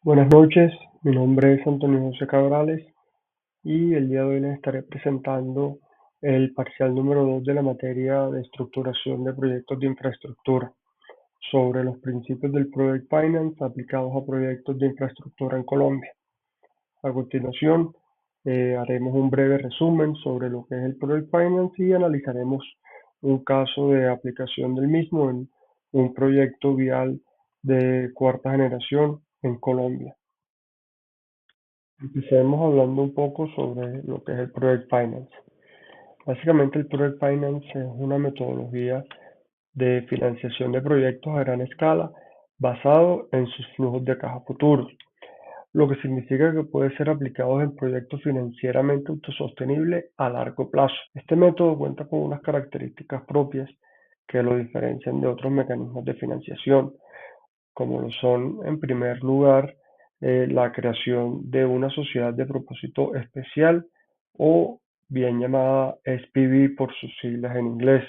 Buenas noches, mi nombre es Antonio José Cabrales y el día de hoy les estaré presentando el parcial número 2 de la materia de estructuración de proyectos de infraestructura sobre los principios del Project Finance aplicados a proyectos de infraestructura en Colombia. A continuación, haremos un breve resumen sobre lo que es el Project Finance y analizaremos un caso de aplicación del mismo en un proyecto vial de cuarta generación en Colombia. Empecemos hablando un poco sobre lo que es el Project Finance. Básicamente el Project Finance es una metodología de financiación de proyectos a gran escala basado en sus flujos de caja futuros, lo que significa que puede ser aplicado en proyectos financieramente autosostenibles a largo plazo. Este método cuenta con unas características propias que lo diferencian de otros mecanismos de financiación, como lo son, en primer lugar, la creación de una sociedad de propósito especial o bien llamada SPV por sus siglas en inglés,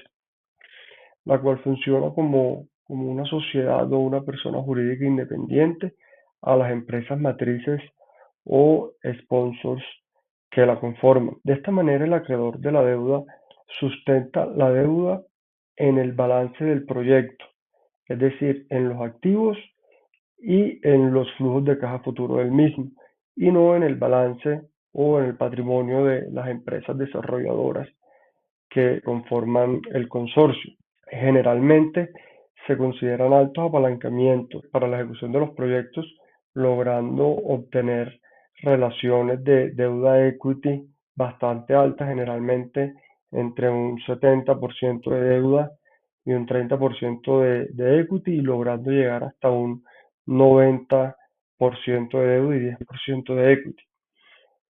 la cual funciona como una sociedad o una persona jurídica independiente a las empresas matrices o sponsors que la conforman. De esta manera, el acreedor de la deuda sustenta la deuda en el balance del proyecto, es decir, en los activos y en los flujos de caja futuro del mismo, y no en el balance o en el patrimonio de las empresas desarrolladoras que conforman el consorcio. Generalmente se consideran altos apalancamientos para la ejecución de los proyectos, logrando obtener relaciones de deuda equity bastante altas, generalmente entre un 70% de deuda y un 30% de equity, y logrando llegar hasta un 90% de deuda y 10% de equity.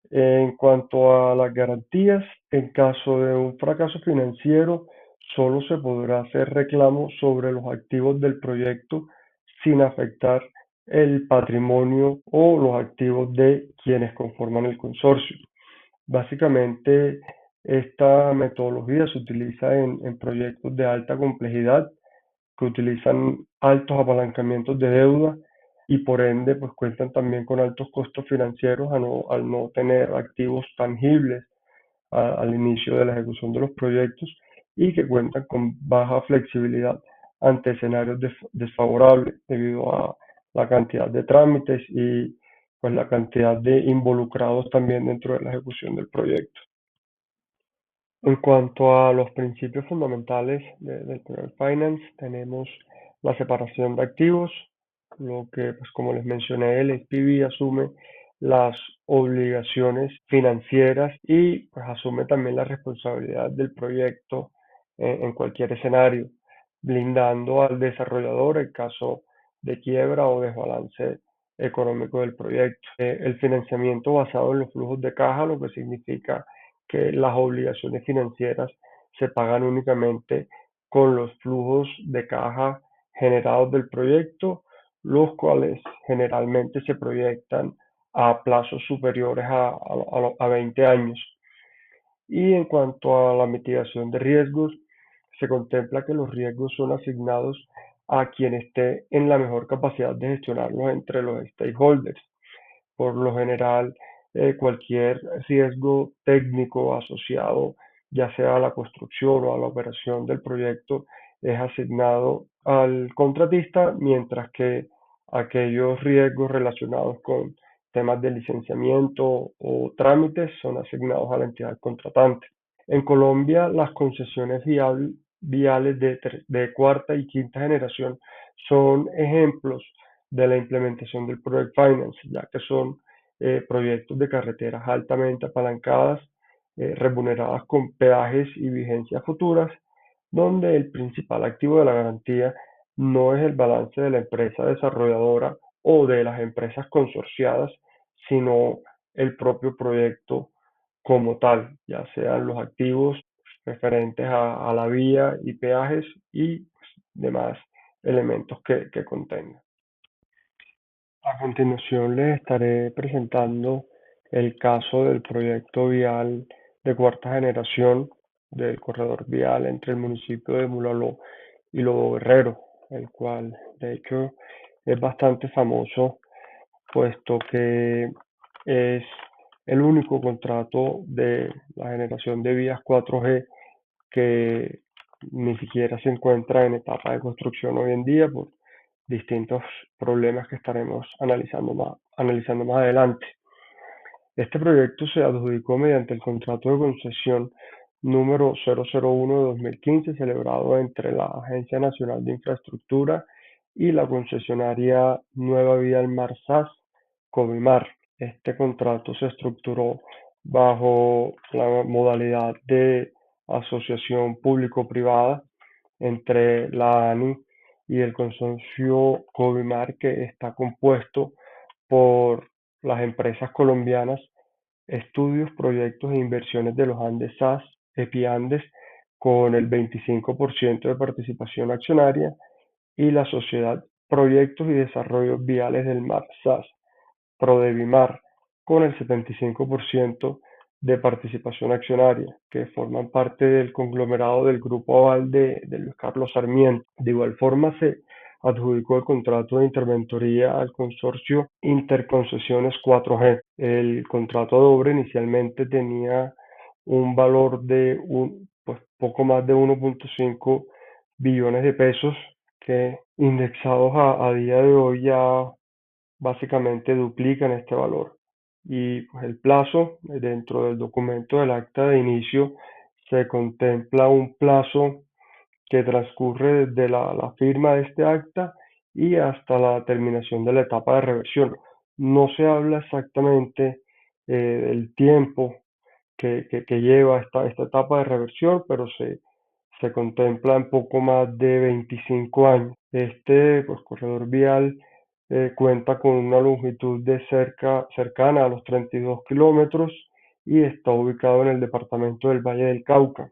En cuanto a las garantías, en caso de un fracaso financiero, solo se podrá hacer reclamo sobre los activos del proyecto sin afectar el patrimonio o los activos de quienes conforman el consorcio. Básicamente, esta metodología se utiliza en proyectos de alta complejidad que utilizan altos apalancamientos de deuda y por ende pues cuentan también con altos costos financieros al no tener activos tangibles al inicio de la ejecución de los proyectos, y que cuentan con baja flexibilidad ante escenarios desfavorables debido a la cantidad de trámites y pues la cantidad de involucrados también dentro de la ejecución del proyecto. En cuanto a los principios fundamentales del Project Finance, tenemos la separación de activos, lo que, pues como les mencioné, el SPV asume las obligaciones financieras y pues asume también la responsabilidad del proyecto en cualquier escenario, blindando al desarrollador en caso de quiebra o desbalance económico del proyecto. El financiamiento basado en los flujos de caja, lo que significa que las obligaciones financieras se pagan únicamente con los flujos de caja generados del proyecto, los cuales generalmente se proyectan a plazos superiores a 20 años. Y en cuanto a la mitigación de riesgos, se contempla que los riesgos son asignados a quien esté en la mejor capacidad de gestionarlos entre los stakeholders. Por lo general, cualquier riesgo técnico asociado, ya sea a la construcción o a la operación del proyecto, es asignado al contratista, mientras que aquellos riesgos relacionados con temas de licenciamiento o trámites son asignados a la entidad contratante. En Colombia, las concesiones viales de cuarta y quinta generación son ejemplos de la implementación del Project Finance, ya que son proyectos de carreteras altamente apalancadas, remuneradas con peajes y vigencias futuras, donde el principal activo de la garantía no es el balance de la empresa desarrolladora o de las empresas consorciadas, sino el propio proyecto como tal, ya sean los activos referentes a la vía y peajes y pues, demás elementos que contenga. A continuación les estaré presentando el caso del proyecto vial de cuarta generación del corredor vial entre el municipio de Mulaló y Lobo Guerrero, el cual de hecho es bastante famoso puesto que es el único contrato de la generación de vías 4G que ni siquiera se encuentra en etapa de construcción hoy en día por distintos problemas que estaremos analizando más adelante. Este proyecto se adjudicó mediante el contrato de concesión número 001 de 2015, celebrado entre la Agencia Nacional de Infraestructura y la concesionaria Nueva Vía del Mar SAS, Covimar. Este contrato se estructuró bajo la modalidad de asociación público-privada entre la ANI y el consorcio Covimar, que está compuesto por las empresas colombianas Estudios, Proyectos e Inversiones de los Andes SAS, EPIANDES, con el 25% de participación accionaria, y la sociedad Proyectos y Desarrollos Viales del Mar SAS, Prodevimar, con el 75% de participación accionaria, que forman parte del conglomerado del Grupo Aval de Luis Carlos Sarmiento. De igual forma, se adjudicó el contrato de interventoría al consorcio Interconcesiones 4G. El contrato de obra inicialmente tenía un valor de pues, poco más de 1.5 billones de pesos, que indexados a día de hoy ya básicamente duplican este valor. Y pues el plazo, dentro del documento del acta de inicio, se contempla un plazo que transcurre desde la firma de este acta y hasta la terminación de la etapa de reversión. No se habla exactamente del tiempo que lleva esta etapa de reversión, pero se contempla en poco más de 25 años. Este pues, corredor vial cuenta con una longitud de cercana a los 32 kilómetros y está ubicado en el departamento del Valle del Cauca.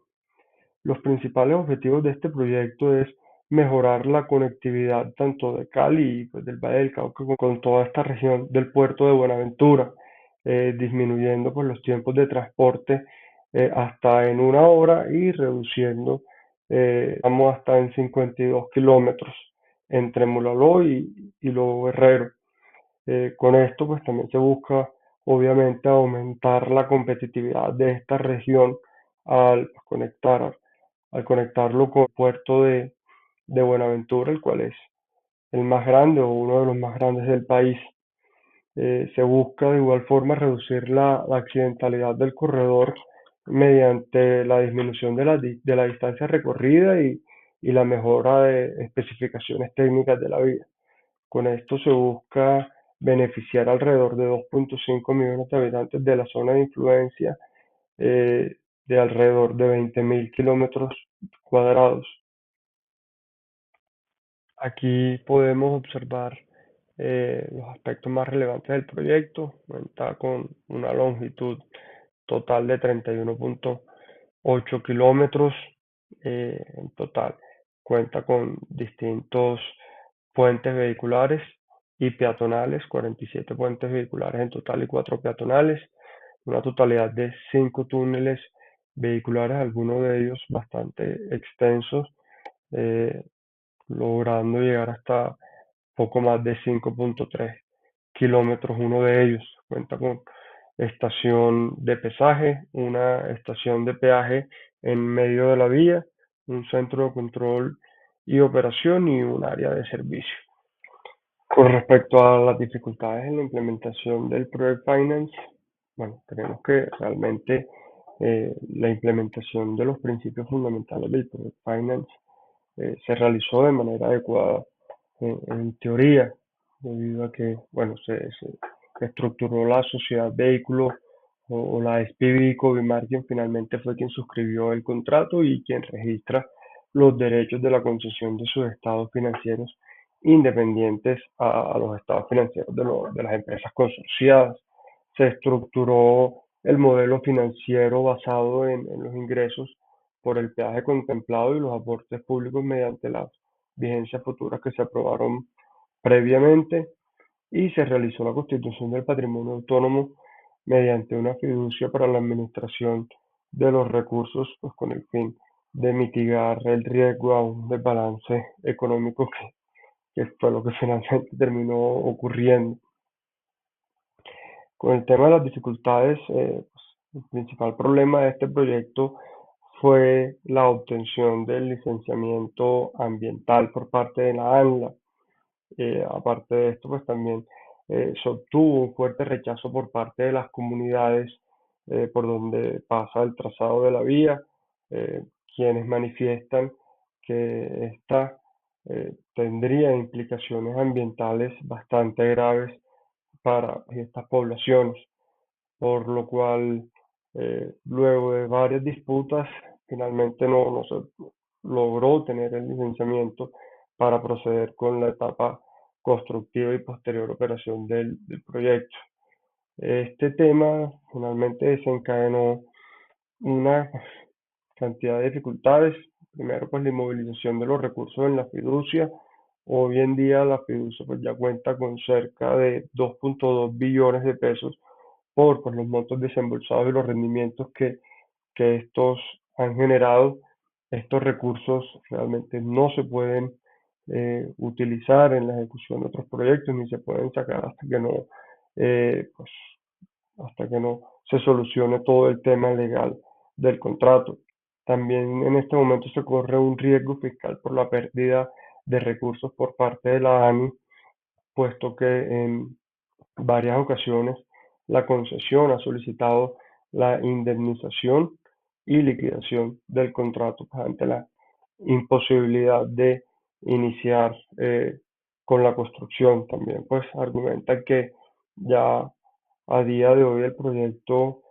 Los principales objetivos de este proyecto es mejorar la conectividad tanto de Cali y pues, del Valle del Cauca con toda esta región del puerto de Buenaventura, disminuyendo pues, los tiempos de transporte hasta en 1 hora y reduciendo vamos hasta en 52 kilómetros entre Mulaló y Lobo Guerrero. Con esto pues también se busca obviamente aumentar la competitividad de esta región al conectarlo con el puerto de Buenaventura, el cual es el más grande o uno de los más grandes del país. Se busca de igual forma reducir la accidentalidad del corredor mediante la disminución de la distancia recorrida y la mejora de especificaciones técnicas de la vía. Con esto se busca beneficiar alrededor de 2.5 millones de habitantes de la zona de influencia de alrededor de 20.000 kilómetros cuadrados. Aquí podemos observar los aspectos más relevantes del proyecto. Cuenta con una longitud total de 31.8 kilómetros en total. Cuenta con distintos puentes vehiculares y peatonales, 47 puentes vehiculares en total y 4 peatonales, una totalidad de 5 túneles vehiculares, algunos de ellos bastante extensos, eh, logrando llegar hasta poco más de 5.3 kilómetros uno de ellos. Cuenta con estación de pesaje, una estación de peaje en medio de la vía, un centro de control y operación y un área de servicio. Con respecto a las dificultades en la implementación del Project Finance, bueno, tenemos que realmente la implementación de los principios fundamentales del Project Finance se realizó de manera adecuada en teoría, debido a que, bueno, se estructuró la sociedad vehículo o la SPV Covimar, quien finalmente fue quien suscribió el contrato y quien registra los derechos de la concesión de sus estados financieros independientes a los estados financieros de las empresas consorciadas. Se estructuró el modelo financiero basado en los ingresos por el peaje contemplado y los aportes públicos mediante las vigencias futuras que se aprobaron previamente, y se realizó la constitución del patrimonio autónomo mediante una fiducia para la administración de los recursos, pues con el fin de mitigar el riesgo a un desbalance económico que fue lo que finalmente terminó ocurriendo. Con el tema de las dificultades, pues, el principal problema de este proyecto fue la obtención del licenciamiento ambiental por parte de la ANLA. Aparte de esto, pues también se obtuvo un fuerte rechazo por parte de las comunidades por donde pasa el trazado de la vía, eh, quienes manifiestan que esta tendría implicaciones ambientales bastante graves para estas poblaciones, por lo cual luego de varias disputas finalmente no se logró tener el licenciamiento para proceder con la etapa constructiva y posterior operación del proyecto. Este tema finalmente desencadenó una cantidad de dificultades. Primero, pues la inmovilización de los recursos en la fiducia. Hoy en día la fiducia pues ya cuenta con cerca de 2.2 billones de pesos por pues, los montos desembolsados y los rendimientos que estos han generado. Estos recursos realmente no se pueden utilizar en la ejecución de otros proyectos ni se pueden sacar pues, hasta que no se solucione todo el tema legal del contrato. También en este momento se corre un riesgo fiscal por la pérdida de recursos por parte de la ANI, puesto que en varias ocasiones la concesión ha solicitado la indemnización y liquidación del contrato pues, ante la imposibilidad de iniciar con la construcción. También pues argumenta que ya a día de hoy el proyecto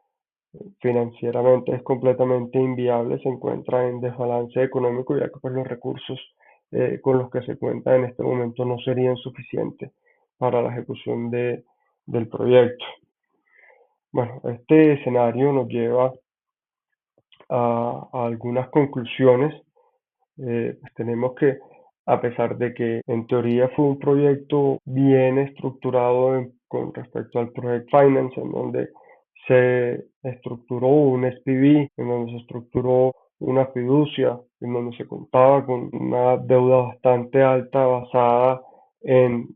financieramente es completamente inviable, se encuentra en desbalance económico ya que pues, los recursos con los que se cuenta en este momento no serían suficientes para la ejecución del proyecto. Bueno, este escenario nos lleva a algunas conclusiones. Pues tenemos que, a pesar de que en teoría fue un proyecto bien estructurado con respecto al Project Finance, en donde se estructuró un SPV, en donde se estructuró una fiducia, en donde se contaba con una deuda bastante alta basada en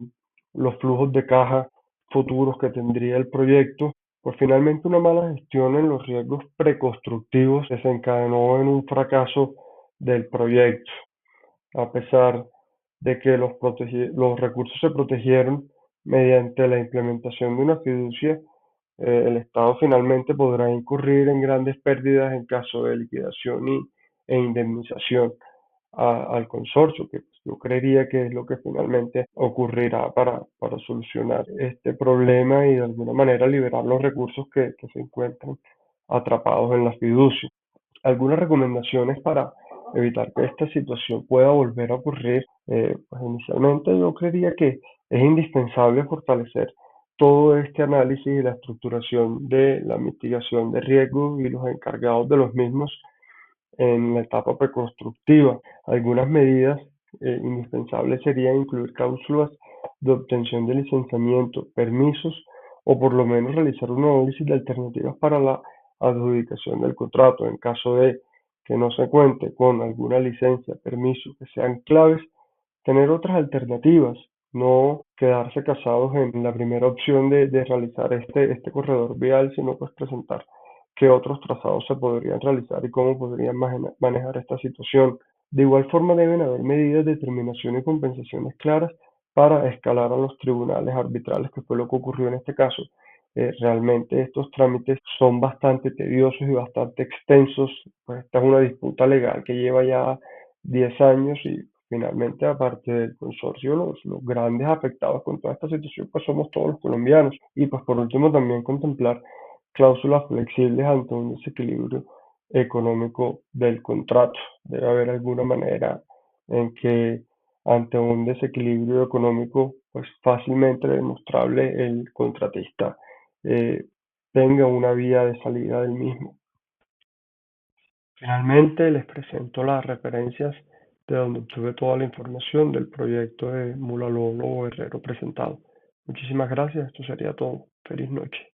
los flujos de caja futuros que tendría el proyecto, pues finalmente una mala gestión en los riesgos preconstructivos desencadenó en un fracaso del proyecto. A pesar de que los recursos se protegieron mediante la implementación de una fiducia, el Estado finalmente podrá incurrir en grandes pérdidas en caso de liquidación e indemnización al consorcio, que pues, yo creería que es lo que finalmente ocurrirá para solucionar este problema y de alguna manera liberar los recursos que se encuentran atrapados en la fiducia. Algunas recomendaciones para evitar que esta situación pueda volver a ocurrir. Pues inicialmente yo creería que es indispensable fortalecer todo este análisis y la estructuración de la mitigación de riesgos y los encargados de los mismos en la etapa preconstructiva. Algunas medidas indispensables serían incluir cláusulas de obtención de licenciamiento, permisos o por lo menos realizar un análisis de alternativas para la adjudicación del contrato. En caso de que no se cuente con alguna licencia, permiso que sean claves, tener otras alternativas, no quedarse casados en la primera opción de realizar este corredor vial, sino pues presentar qué otros trazados se podrían realizar y cómo podrían manejar esta situación. De igual forma deben haber medidas de determinación y compensaciones claras para escalar a los tribunales arbitrales, que fue lo que ocurrió en este caso. Realmente estos trámites son bastante tediosos y bastante extensos, pues esta es una disputa legal que lleva ya 10 años y finalmente, aparte del consorcio, los grandes afectados con toda esta situación, pues somos todos los colombianos. Y pues por último también contemplar cláusulas flexibles ante un desequilibrio económico del contrato. Debe haber alguna manera en que ante un desequilibrio económico, pues fácilmente demostrable, el contratista eh, tenga una vía de salida del mismo. Finalmente, les presento las referencias de donde obtuve toda la información del proyecto de Mula Lolo Herrero presentado. Muchísimas gracias, esto sería todo. Feliz noche.